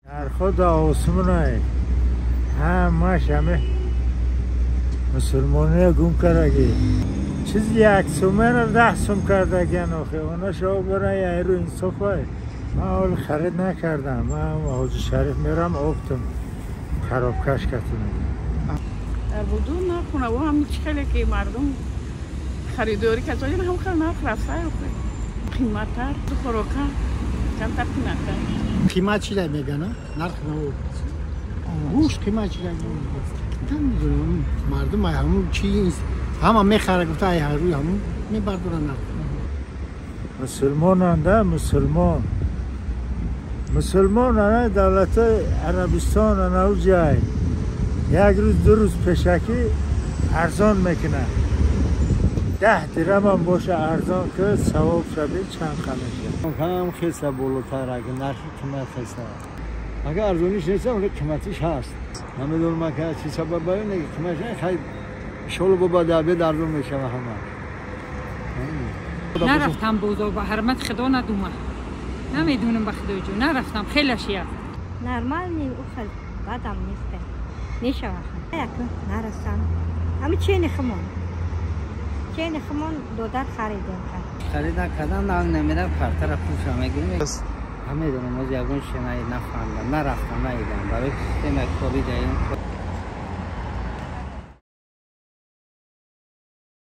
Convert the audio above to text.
در خدا آسمونه همش همه مسلمانه گم کرده چیزی 1 سومن 10 سوم کرده گن آخه اونا شو برای ایرو انصاف های من اول خرید نکردم من حاجی شریف میرم آبتم خرابکش کتونه در بدون نکنه و هم خیلی که مردم خریداری که زاین هم خیلی نفرسته قیمت تر تو خوراکه کمتر قیمت تر قیمت چی را میگن نرخ نو گوشت قیمت چی را میگن نمیدونم مردم همون چی همه میخره گفته ای هر روی همون میبردارن نرخ مسلمان انده مسلمان انده دولت عربستان انده جای یک روز 2 روز پیشکی ارزان میکنه 10 درم هم باشه ارزان که ثواب شده چند خمشه هم خیسته بالاتر اگه نرخ قیمت خیسته اگه ارزانیش نیست اگه قیمتیش هست نمیدونم که چی سبب باید نگه قیمتش خیلی شلو با دعوی ارزان میشه همه نرفتم بودا با حرمت خدا ندومه نمیدونم به خدا جو نرفتم خیلی شیعه نرمال نی او خیلی بدم نیسته نیشه وقت نرستم همه چین خمون دودر خرید نکردم نه نمیدم کارتر پوشم میگیرم همه دونم از یگون شنای نفهمیدم نرفتم نیدم برای مکتوبی داریم